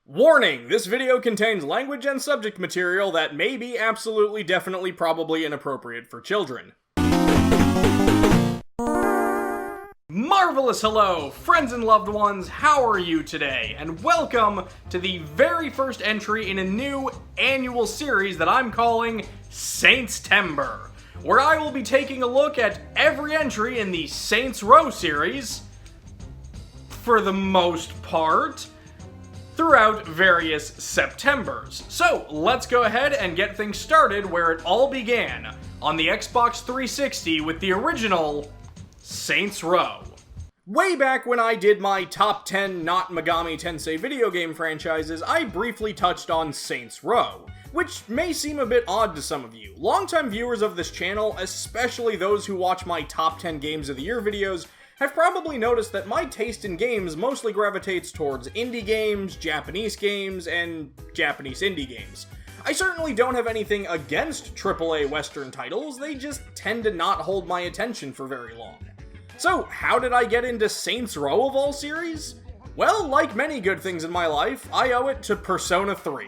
Warning! This video contains language and subject material that may be absolutely, definitely, probably inappropriate for children. Marvelous hello, friends and loved ones, how are you today? And welcome to the very first entry in a new annual series that I'm calling Saintstember, where I will be taking a look at every entry in the Saints Row series, for the most part, throughout various Septembers. So, let's go ahead and get things started where it all began, on the Xbox 360 with the original Saints Row. Way back when I did my top 10 not Megami Tensei video game franchises, I briefly touched on Saints Row, which may seem a bit odd to some of you. Longtime viewers of this channel, especially those who watch my top 10 games of the year videos, have probably noticed that my taste in games mostly gravitates towards indie games, and Japanese indie games. I certainly don't have anything against AAA Western titles, they just tend to not hold my attention for very long. So, how did I get into Saints Row of all series? Well, like many good things in my life, I owe it to Persona 3.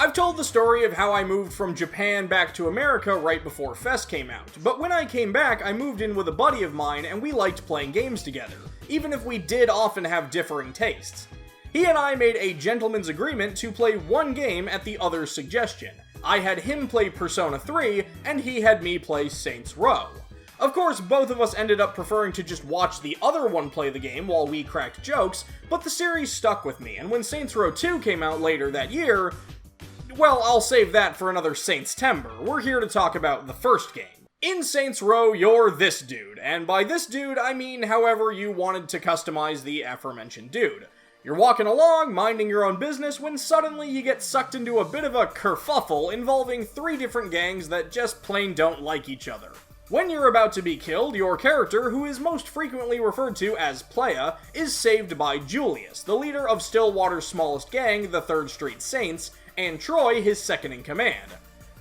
I've told the story of how I moved from Japan back to America right before Fest came out, but when I came back, I moved in with a buddy of mine and we liked playing games together, even if we did often have differing tastes. He and I made a gentleman's agreement to play one game at the other's suggestion. I had him play Persona 3, and he had me play Saints Row. Of course, both of us ended up preferring to just watch the other one play the game while we cracked jokes, but the series stuck with me, and when Saints Row 2 came out later that year, well, I'll save that for another Saintstember. We're here to talk about the first game. In Saints Row, you're this dude, and by this dude, I mean however you wanted to customize the aforementioned dude. You're walking along, minding your own business, when suddenly you get sucked into a bit of a kerfuffle involving three different gangs that just plain don't like each other. When you're about to be killed, your character, who is most frequently referred to as Playa, is saved by Julius, the leader of Stillwater's smallest gang, the 3rd Street Saints, and Troy, his second-in-command.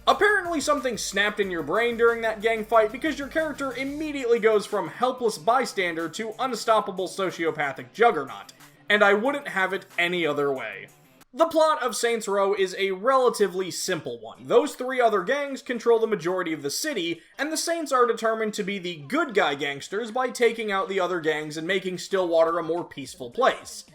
Apparently something snapped in your brain during that gang fight because your character immediately goes from helpless bystander to unstoppable sociopathic juggernaut, and I wouldn't have it any other way. The plot of Saints Row is a relatively simple one. Those three other gangs control the majority of the city, and the Saints are determined to be the good guy gangsters by taking out the other gangs and making Stillwater a more peaceful place.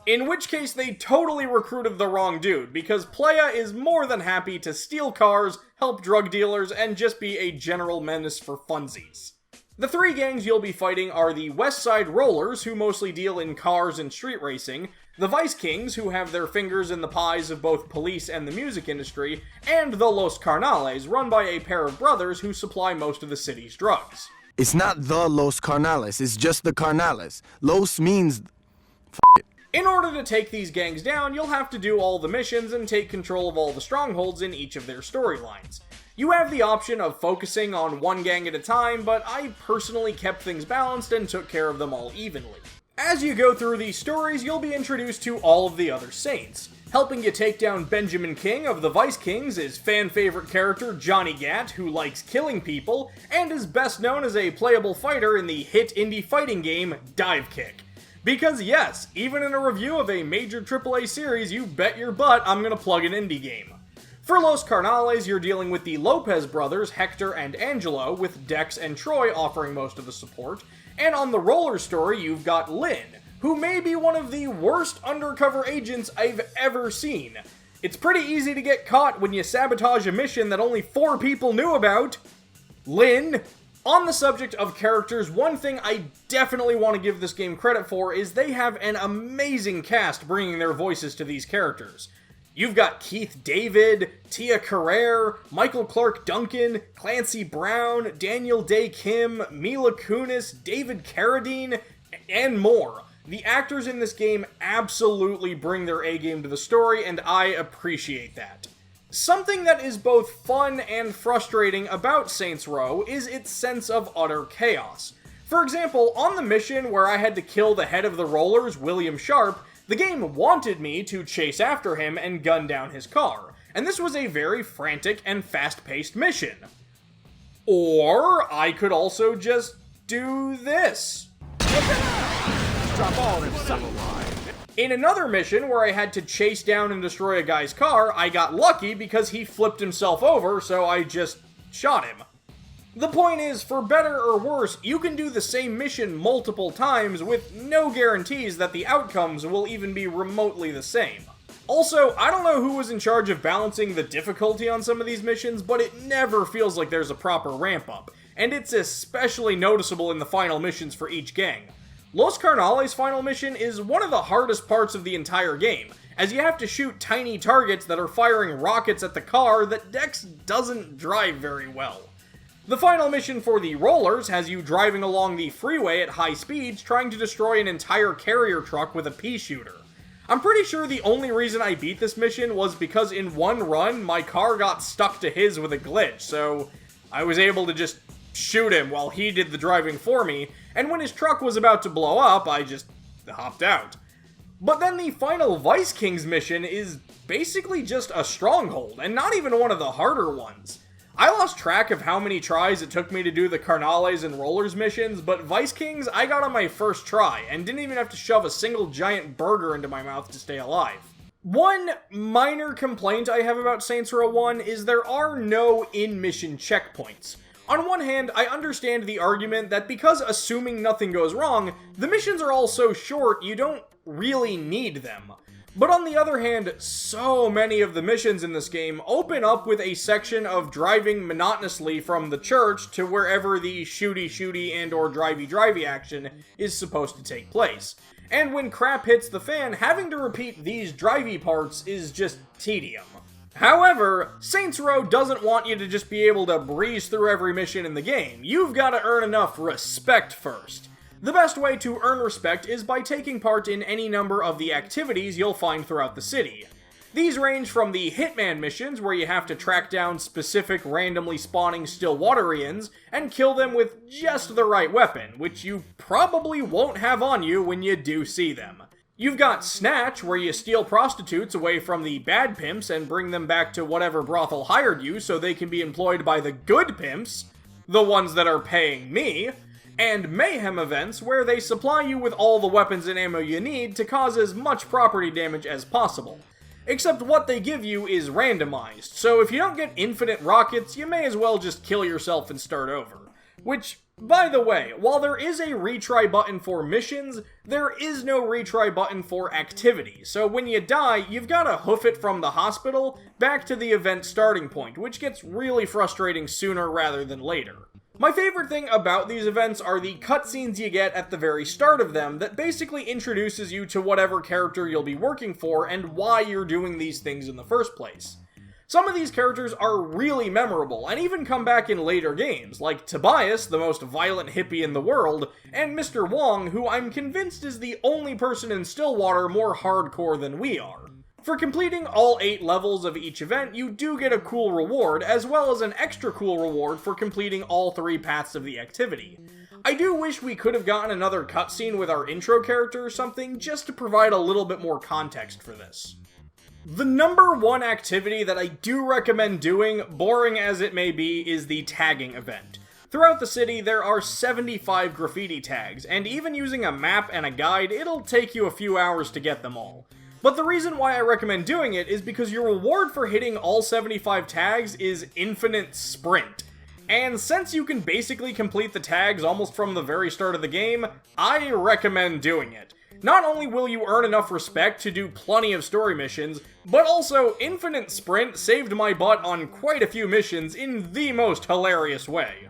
In which case they totally recruited the wrong dude, because Playa is more than happy to steal cars, help drug dealers, and just be a general menace for funsies. The three gangs you'll be fighting are the West Side Rollers, who mostly deal in cars and street racing, the Vice Kings, who have their fingers in the pies of both police and the music industry, and the Los Carnales, run by a pair of brothers who supply most of the city's drugs. It's not the Los Carnales, it's just the Carnales. Los means it. In order to take these gangs down, you'll have to do all the missions and take control of all the strongholds in each of their storylines. You have the option of focusing on one gang at a time, but I personally kept things balanced and took care of them all evenly. As you go through these stories, you'll be introduced to all of the other Saints. Helping you take down Benjamin King of the Vice Kings is fan-favorite character Johnny Gat, who likes killing people, and is best known as a playable fighter in the hit indie fighting game Dive Kick. Because yes, even in a review of a major AAA series, you bet your butt I'm gonna plug an indie game. For Los Carnales, you're dealing with the Lopez brothers, Hector and Angelo, with Dex and Troy offering most of the support, and on the Roller story, you've got Lynn, who may be one of the worst undercover agents I've ever seen. It's pretty easy to get caught when you sabotage a mission that only 4 people knew about. Lynn. On the subject of characters, one thing I definitely want to give this game credit for is they have an amazing cast bringing their voices to these characters. You've got Keith David, Tia Carrere, Michael Clark Duncan, Clancy Brown, Daniel Day Kim, Mila Kunis, David Carradine, and more. The actors in this game absolutely bring their A-game to the story, and I appreciate that. Something that is both fun and frustrating about Saints Row is its sense of utter chaos. For example, on the mission where I had to kill the head of the Rollers, William Sharp, the game wanted me to chase after him and gun down his car, and this was a very frantic and fast-paced mission. Or I could also just do this. Drop all them sucker lines. In another mission where I had to chase down and destroy a guy's car, I got lucky because he flipped himself over, so I just shot him. The point is, for better or worse, you can do the same mission multiple times with no guarantees that the outcomes will even be remotely the same. Also, I don't know who was in charge of balancing the difficulty on some of these missions, but it never feels like there's a proper ramp up, and it's especially noticeable in the final missions for each gang. Los Carnales' final mission is one of the hardest parts of the entire game, as you have to shoot tiny targets that are firing rockets at the car that Dex doesn't drive very well. The final mission for the Rollers has you driving along the freeway at high speeds trying to destroy an entire carrier truck with a pea shooter. I'm pretty sure the only reason I beat this mission was because in one run my car got stuck to his with a glitch, so I was able to just shoot him while he did the driving for me, and when his truck was about to blow up, I just hopped out. But then the final Vice Kings mission is basically just a stronghold, and not even one of the harder ones. I lost track of how many tries it took me to do the Carnales and Rollers missions, but Vice Kings I got on my first try, and didn't even have to shove a single giant burger into my mouth to stay alive. One minor complaint I have about Saints Row 1 is there are no in-mission checkpoints. On one hand, I understand the argument that because assuming nothing goes wrong, the missions are all so short you don't really need them. But on the other hand, so many of the missions in this game open up with a section of driving monotonously from the church to wherever the shooty and or drivey action is supposed to take place. And when crap hits the fan, having to repeat these drivey parts is just tedium. However, Saints Row doesn't want you to just be able to breeze through every mission in the game. You've got to earn enough respect first. The best way to earn respect is by taking part in any number of the activities you'll find throughout the city. These range from the Hitman missions, where you have to track down specific randomly spawning Stillwaterians and kill them with just the right weapon, which you probably won't have on you when you do see them. You've got Snatch, where you steal prostitutes away from the bad pimps and bring them back to whatever brothel hired you so they can be employed by the good pimps, the ones that are paying me, and Mayhem events, where they supply you with all the weapons and ammo you need to cause as much property damage as possible. Except what they give you is randomized, so if you don't get infinite rockets, you may as well just kill yourself and start over. Which, by the way, while there is a retry button for missions, there is no retry button for activity, so when you die, you've gotta hoof it from the hospital back to the event starting point, which gets really frustrating sooner rather than later. My favorite thing about these events are the cutscenes you get at the very start of them that basically introduces you to whatever character you'll be working for and why you're doing these things in the first place. Some of these characters are really memorable, and even come back in later games, like Tobias, the most violent hippie in the world, and Mr. Wong, who I'm convinced is the only person in Stillwater more hardcore than we are. For completing all 8 levels of each event, you do get a cool reward, as well as an extra cool reward for completing all 3 paths of the activity. I do wish we could have gotten another cutscene with our intro character or something, just to provide a little bit more context for this. The number one activity that I do recommend doing, boring as it may be, is the tagging event. Throughout the city, there are 75 graffiti tags, and even using a map and a guide, it'll take you a few hours to get them all. But the reason why I recommend doing it is because your reward for hitting all 75 tags is infinite sprint. And since you can basically complete the tags almost from the very start of the game, I recommend doing it. Not only will you earn enough respect to do plenty of story missions, but also infinite sprint saved my butt on quite a few missions in the most hilarious way.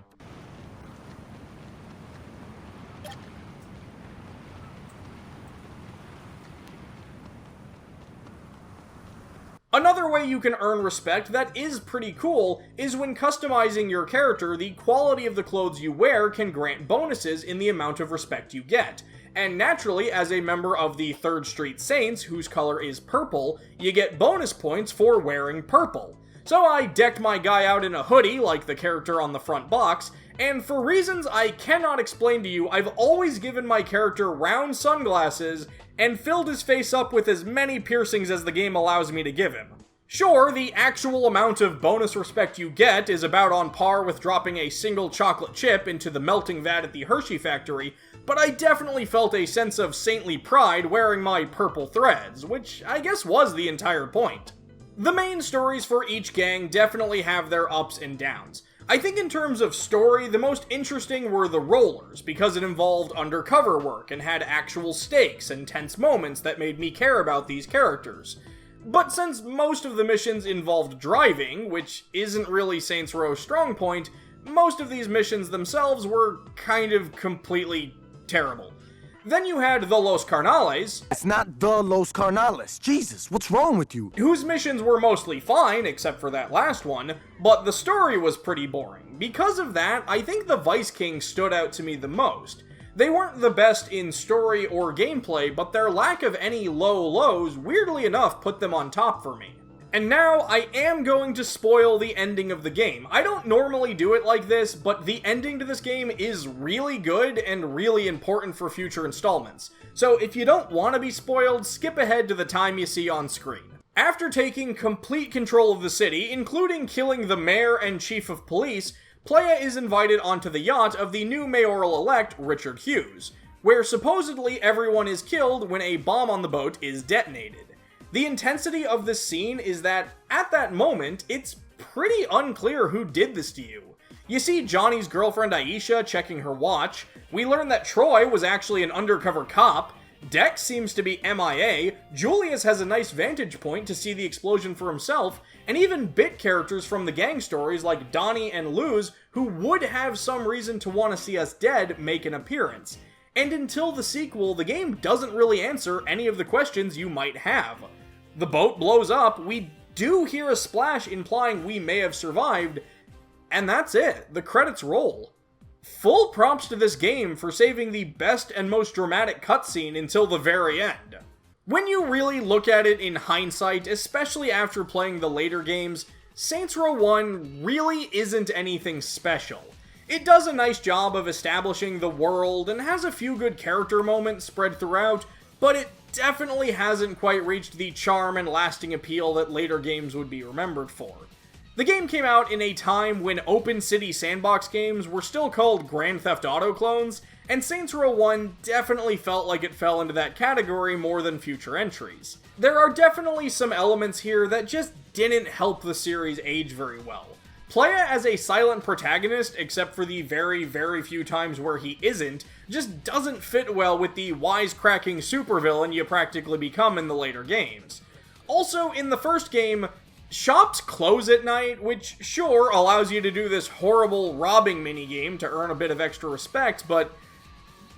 Another way you can earn respect that is pretty cool is when customizing your character, the quality of the clothes you wear can grant bonuses in the amount of respect you get. And naturally, as a member of the 3rd Street Saints, whose color is purple, you get bonus points for wearing purple. So I decked my guy out in a hoodie, like the character on the front box, and for reasons I cannot explain to you, I've always given my character round sunglasses and filled his face up with as many piercings as the game allows me to give him. Sure, the actual amount of bonus respect you get is about on par with dropping a single chocolate chip into the melting vat at the Hershey factory, but I definitely felt a sense of saintly pride wearing my purple threads, which I guess was the entire point. The main stories for each gang definitely have their ups and downs. I think in terms of story, the most interesting were the rollers, because it involved undercover work and had actual stakes and tense moments that made me care about these characters. But since most of the missions involved driving, which isn't really Saints Row's strong point, most of these missions themselves were kind of completely terrible. Then you had the Los Carnales. It's not the Los Carnales. Jesus, what's wrong with you? Whose missions were mostly fine, except for that last one, but the story was pretty boring. Because of that, I think the Vice Kings stood out to me the most. They weren't the best in story or gameplay, but their lack of any low lows, weirdly enough, put them on top for me. And now, I am going to spoil the ending of the game. I don't normally do it like this, but the ending to this game is really good and really important for future installments. So if you don't want to be spoiled, skip ahead to the time you see on screen. After taking complete control of the city, including killing the mayor and chief of police, Playa is invited onto the yacht of the new mayoral-elect, Richard Hughes, where supposedly everyone is killed when a bomb on the boat is detonated. The intensity of this scene is that, at that moment, it's pretty unclear who did this to you. You see Johnny's girlfriend Aisha checking her watch, we learn that Troy was actually an undercover cop, Dex seems to be MIA, Julius has a nice vantage point to see the explosion for himself, and even bit characters from the gang stories like Donnie and Luz, who would have some reason to want to see us dead, make an appearance. And until the sequel, the game doesn't really answer any of the questions you might have. The boat blows up, we do hear a splash implying we may have survived, and that's it. The credits roll. Full props to this game for saving the best and most dramatic cutscene until the very end. When you really look at it in hindsight, especially after playing the later games, Saints Row 1 really isn't anything special. It does a nice job of establishing the world and has a few good character moments spread throughout, but it definitely hasn't quite reached the charm and lasting appeal that later games would be remembered for. The game came out in a time when open city sandbox games were still called Grand Theft Auto clones, and Saints Row 1 definitely felt like it fell into that category more than future entries. There are definitely some elements here that just didn't help the series age very well. Playa as a silent protagonist, except for the very, very few times where he isn't, just doesn't fit well with the wisecracking supervillain you practically become in the later games. Also, in the first game, shops close at night, which sure allows you to do this horrible robbing minigame to earn a bit of extra respect, but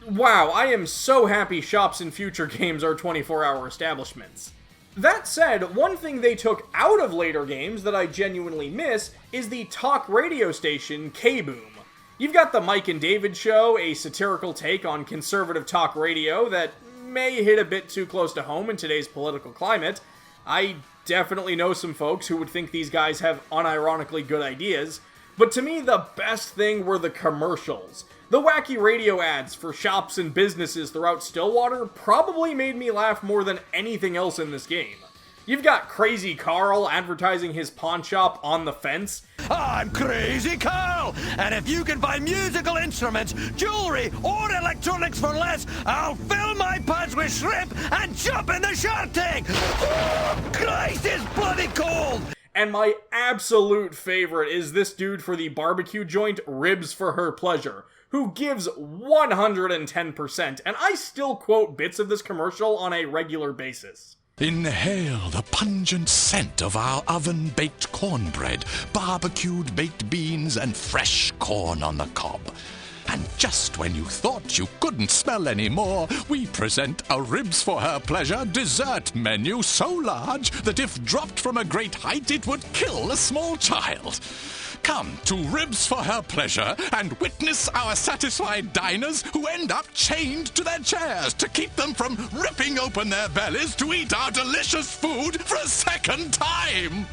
wow, I am so happy shops in future games are 24-hour establishments. That said, one thing they took out of later games that I genuinely miss is the talk radio station K-Boom. You've got the Mike and David Show, a satirical take on conservative talk radio that may hit a bit too close to home in today's political climate. I definitely know some folks who would think these guys have unironically good ideas, but to me the best thing were the commercials. The wacky radio ads for shops and businesses throughout Stillwater probably made me laugh more than anything else in this game. You've got Crazy Carl advertising his pawn shop on the fence. I'm Crazy Carl, and if you can buy musical instruments, jewelry, or electronics for less, I'll fill my pants with shrimp and jump in the shark tank! Oh, Christ, it's bloody cold! And my absolute favorite is this dude for the barbecue joint, Ribs for Her Pleasure, who gives 110%, and I still quote bits of this commercial on a regular basis. Inhale the pungent scent of our oven-baked cornbread, barbecued baked beans, and fresh corn on the cob. And just when you thought you couldn't smell any more, we present a Ribs for Her Pleasure dessert menu so large that if dropped from a great height, it would kill a small child. Come to Ribs for Her Pleasure and witness our satisfied diners who end up chained to their chairs to keep them from ripping open their bellies to eat our delicious food for a second time.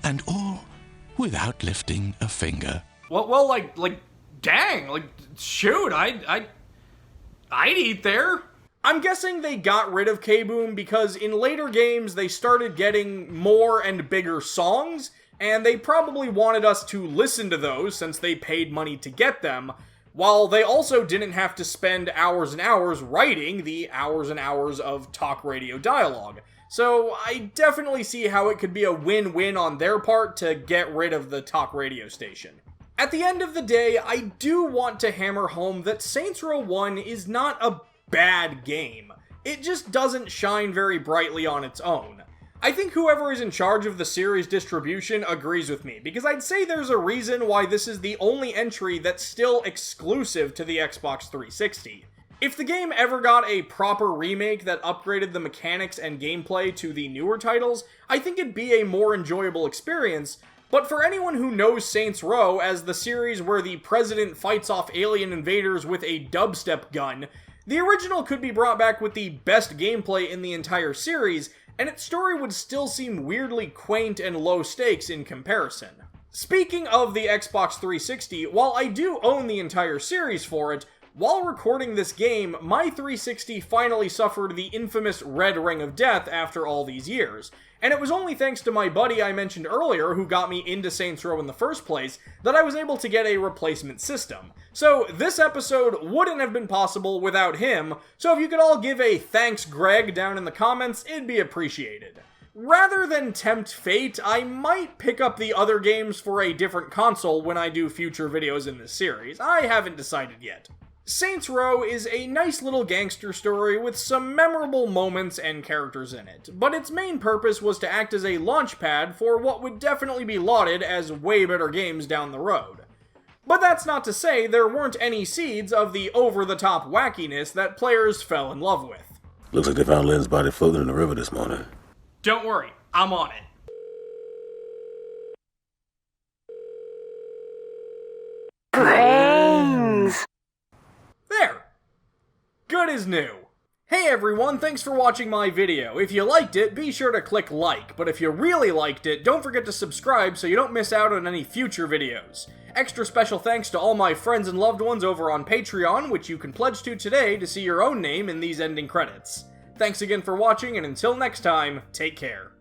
And all without lifting a finger. Well, dang, shoot, I'd eat there. I'm guessing they got rid of K-Boom because in later games they started getting more and bigger songs, and they probably wanted us to listen to those since they paid money to get them, while they also didn't have to spend hours and hours writing the hours and hours of talk radio dialogue. So I definitely see how it could be a win-win on their part to get rid of the talk radio station. At the end of the day, I do want to hammer home that Saints Row 1 is not a bad game. It just doesn't shine very brightly on its own. I think whoever is in charge of the series distribution agrees with me, because I'd say there's a reason why this is the only entry that's still exclusive to the Xbox 360. If the game ever got a proper remake that upgraded the mechanics and gameplay to the newer titles, I think it'd be a more enjoyable experience, but for anyone who knows Saints Row as the series where the president fights off alien invaders with a dubstep gun, the original could be brought back with the best gameplay in the entire series, and its story would still seem weirdly quaint and low stakes in comparison. Speaking of the Xbox 360, while I do own the entire series for it, while recording this game, my 360 finally suffered the infamous red ring of death after all these years, and it was only thanks to my buddy I mentioned earlier who got me into Saints Row in the first place that I was able to get a replacement system. So this episode wouldn't have been possible without him, so if you could all give a thanks Greg down in the comments, it'd be appreciated. Rather than tempt fate, I might pick up the other games for a different console when I do future videos in this series. I haven't decided yet. Saints Row is a nice little gangster story with some memorable moments and characters in it, but its main purpose was to act as a launchpad for what would definitely be lauded as way better games down the road. But that's not to say there weren't any seeds of the over-the-top wackiness that players fell in love with. Looks like they found Lynn's body floating in the river this morning. Don't worry, I'm on it. Brains! There! Good as new. Hey everyone, thanks for watching my video. If you liked it, be sure to click like, but if you really liked it, don't forget to subscribe so you don't miss out on any future videos. Extra special thanks to all my friends and loved ones over on Patreon, which you can pledge to today to see your own name in these ending credits. Thanks again for watching, and until next time, take care.